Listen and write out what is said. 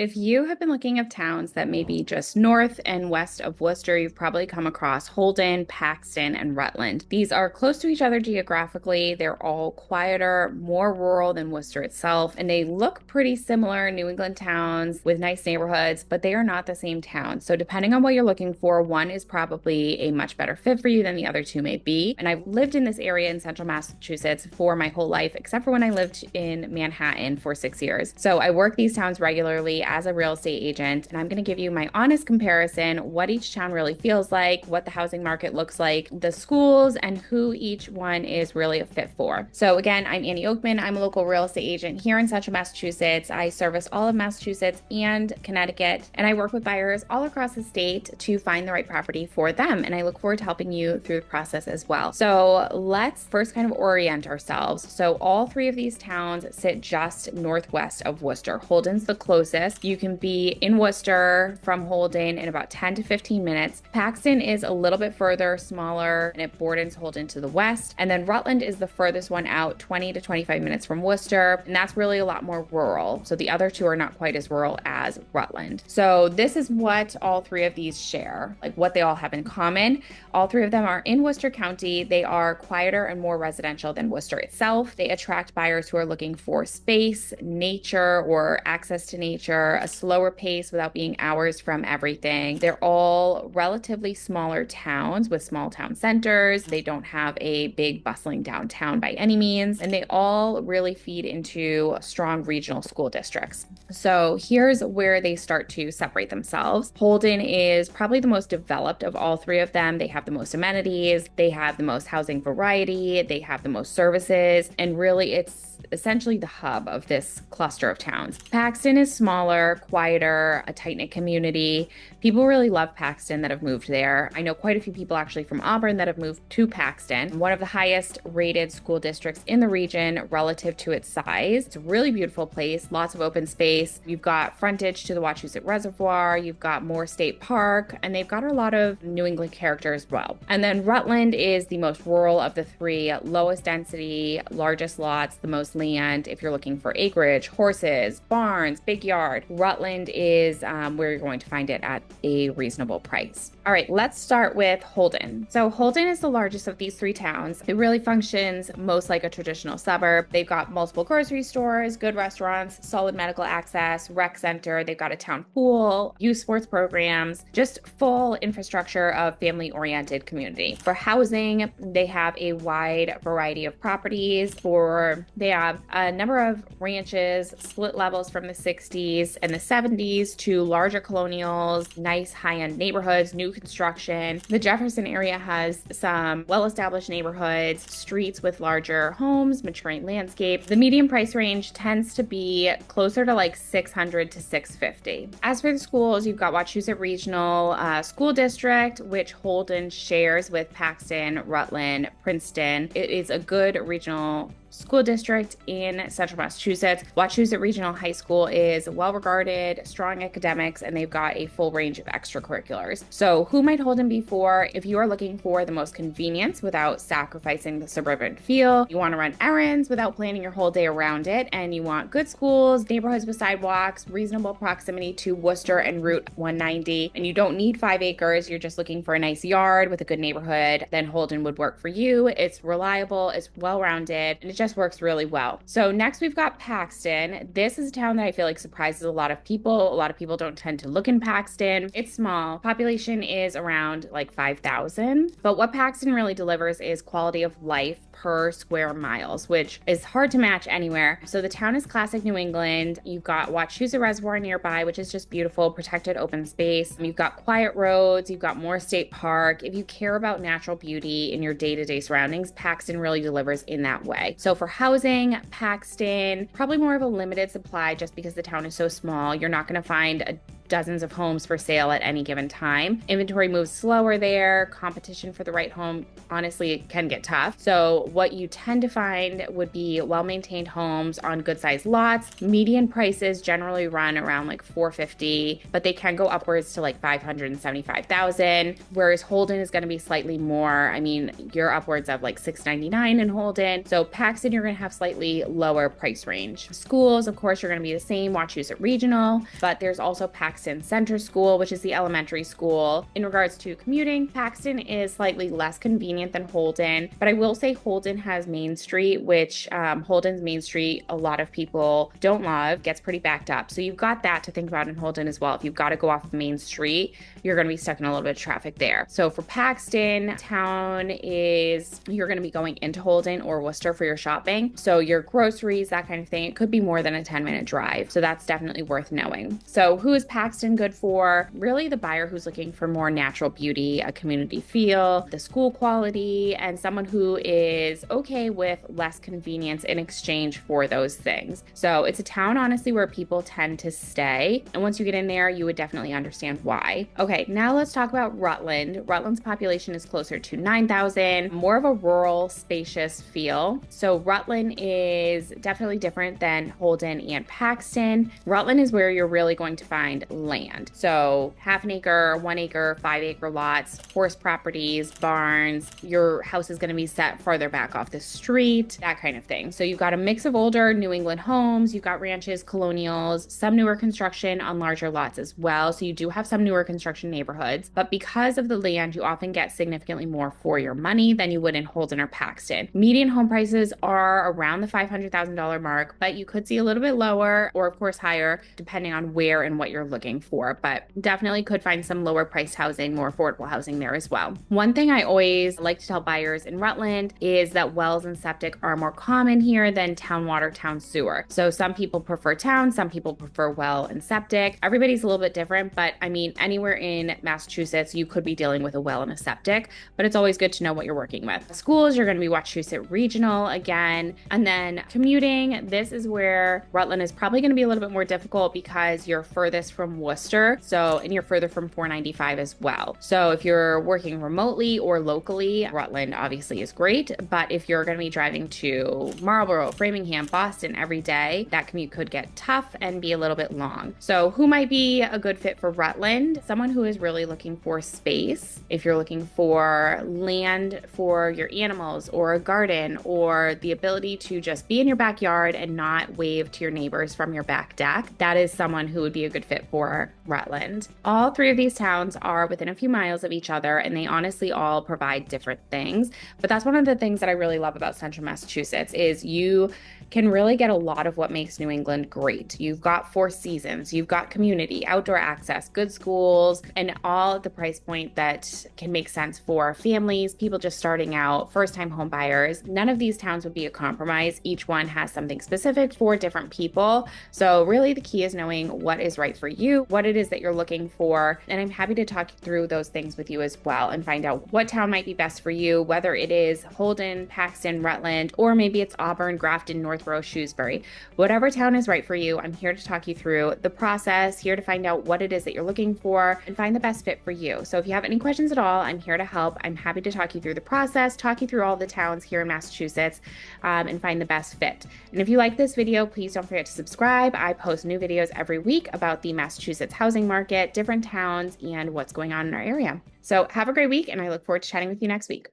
If you have been looking at towns that may be just north and west of Worcester, you've probably come across Holden, Paxton, and Rutland. These are close to each other geographically. They're all quieter, more rural than Worcester itself, and they look pretty similar, New England towns with nice neighborhoods, but they are not the same town. So depending on what you're looking for, one is probably a much better fit for you than the other two may be. And I've lived in this area in central Massachusetts for my whole life, except for when I lived in Manhattan for 6 years. So I work these towns regularly as a real estate agent, and I'm going to give you my honest comparison, what each town really feels like, what the housing market looks like, the schools, and who each one is really a fit for. So again, I'm Annie Oakman. I'm a local real estate agent here in central Massachusetts. I service all of Massachusetts and Connecticut, and I work with buyers all across the state to find the right property for them. And I look forward to helping you through the process as well. So let's first kind of orient ourselves. So all three of these towns sit just northwest of Worcester. Holden's the closest. You can be in Worcester from Holden in about 10 to 15 minutes. Paxton is a little bit further, smaller, and it borders Holden to the west. And then Rutland is the furthest one out, 20 to 25 minutes from Worcester. And that's really a lot more rural. So the other two are not quite as rural as Rutland. So this is what all three of these share, like what they all have in common. All three of them are in Worcester County. They are quieter and more residential than Worcester itself. They attract buyers who are looking for space, nature, or access to nature, a slower pace without being hours from everything. They're all relatively smaller towns with small town centers. They don't have a big bustling downtown by any means, and they all really feed into strong regional school districts. So here's where they start to separate themselves. Holden is probably the most developed of all three of them. They have the most amenities, they have the most housing variety, they have the most services, and really it's essentially the hub of this cluster of towns. Paxton is smaller, quieter, a tight-knit community. People really love Paxton that have moved there. I know quite a few people actually from Auburn that have moved to Paxton, one of the highest rated school districts in the region relative to its size. It's a really beautiful place, lots of open space. You've got frontage to the Wachusett Reservoir, you've got Moore State Park, and they've got a lot of New England character as well. And then Rutland is the most rural of the three, lowest density, largest lots, the most land. If you're looking for acreage, horses, barns, big yard, Rutland is where you're going to find it at a reasonable price. All right, let's start with Holden. So Holden is the largest of these three towns. It really functions most like a traditional suburb. They've got multiple grocery stores, good restaurants, solid medical access, rec center. They've got a town pool, youth sports programs, just full infrastructure of family-oriented community. For housing, they have a wide variety of properties. They have a number of ranches, split levels from the 60s and the 70s to larger colonials, nice high-end neighborhoods, new construction. The Jefferson area has some well-established neighborhoods, streets with larger homes, maturing landscape. The median price range tends to be closer to like $600 to $650. As for the schools, you've got Wachusett Regional School District, which Holden shares with Paxton, Rutland, Princeton. It is a good regional school district in central Massachusetts. Wachusett Regional High School is well regarded, strong academics, and they've got a full range of extracurriculars. So who might Holden be for? If you are looking for the most convenience without sacrificing the suburban feel, you want to run errands without planning your whole day around it, and you want good schools, neighborhoods with sidewalks, reasonable proximity to Worcester and Route 190, and you don't need 5 acres, you're just looking for a nice yard with a good neighborhood, then Holden would work for you. It's reliable, it's well-rounded, and it just works really well. So next we've got Paxton. This is a town that I feel like surprises a lot of people. A lot of people don't tend to look in Paxton. It's small. Population is around like 5,000. But what Paxton really delivers is quality of life per square miles, which is hard to match anywhere. So the town is classic New England. You've got Wachusett Reservoir nearby, which is just beautiful, protected open space. You've got quiet roads. You've got Moore State Park. If you care about natural beauty in your day-to-day surroundings, Paxton really delivers in that way. So for housing, Paxton, probably more of a limited supply just because the town is so small. You're not going to find dozens of homes for sale at any given time. Inventory moves slower there. Competition for the right home, honestly, it can get tough. So what you tend to find would be well-maintained homes on good-sized lots. Median prices generally run around like 450, but they can go upwards to like 575,000. Whereas Holden is going to be slightly more. I mean, you're upwards of like 699 in Holden. So Paxton, you're going to have slightly lower price range. Schools, of course, you're going to be the same, Wachusett Regional, but there's also Paxton Center School, which is the elementary school. In regards to commuting, Paxton is slightly less convenient than Holden, but I will say Holden has Main Street, which Holden's Main Street, a lot of people don't love, gets pretty backed up. So you've got that to think about in Holden as well. If you've got to go off of Main Street, you're going to be stuck in a little bit of traffic there. So for Paxton, town is, you're going to be going into Holden or Worcester for your shopping. So your groceries, that kind of thing, it could be more than a 10-minute drive. So that's definitely worth knowing. So who is Paxton good for? Really the buyer who's looking for more natural beauty, a community feel, the school quality, and someone who is okay with less convenience in exchange for those things. So it's a town, honestly, where people tend to stay. And once you get in there, you would definitely understand why. Okay, now let's talk about Rutland. Rutland's population is closer to 9,000, more of a rural, spacious feel. So Rutland is definitely different than Holden and Paxton. Rutland is where you're really going to find land. So half an acre, 1 acre, 5 acre lots, horse properties, barns. Your house is going to be set farther back off the street, that kind of thing. So you've got a mix of older New England homes, you've got ranches, colonials, some newer construction on larger lots as well. So you do have some newer construction neighborhoods, but because of the land, you often get significantly more for your money than you would in Holden or Paxton. Median home prices are around the $500,000 mark, but you could see a little bit lower or of course higher depending on where and what you're looking for, but definitely could find some lower priced housing, more affordable housing there as well. One thing I always like to tell buyers in Rutland is that wells and septic are more common here than town water, town sewer. So some people prefer town, some people prefer well and septic. Everybody's a little bit different, but I mean, anywhere in Massachusetts, you could be dealing with a well and a septic, but it's always good to know what you're working with. Schools, you're going to be Wachusett Regional again. And then commuting, this is where Rutland is probably going to be a little bit more difficult because you're furthest from Worcester. So, and you're further from 495 as well. So if you're working remotely or locally, Rutland obviously is great. But if you're going to be driving to Marlborough, Framingham, Boston every day, that commute could get tough and be a little bit long. So who might be a good fit for Rutland? Someone who is really looking for space. If you're looking for land for your animals or a garden or the ability to just be in your backyard and not wave to your neighbors from your back deck, that is someone who would be a good fit for Rutland. All three of these towns are within a few miles of each other and they honestly all provide different things. But that's one of the things that I really love about Central Massachusetts is you can really get a lot of what makes New England great. You've got 4 seasons, you've got community, outdoor access, good schools, and all at the price point that can make sense for families, people just starting out, first-time home buyers. None of these towns would be a compromise. Each one has something specific for different people. So really the key is knowing what is right for you, what it is that you're looking for. And I'm happy to talk through those things with you as well and find out what town might be best for you, whether it is Holden, Paxton, Rutland, or maybe it's Auburn, Grafton, Northborough, Shrewsbury. Whatever town is right for you, I'm here to talk you through the process, here to find out what it is that you're looking for and find the best fit for you. So if you have any questions at all, I'm here to help. I'm happy to talk you through the process, talk you through all the towns here in Massachusetts, and find the best fit. And if you like this video, please don't forget to subscribe. I post new videos every week about the Massachusetts housing market, different towns, and what's going on in our area. So have a great week, and I look forward to chatting with you next week.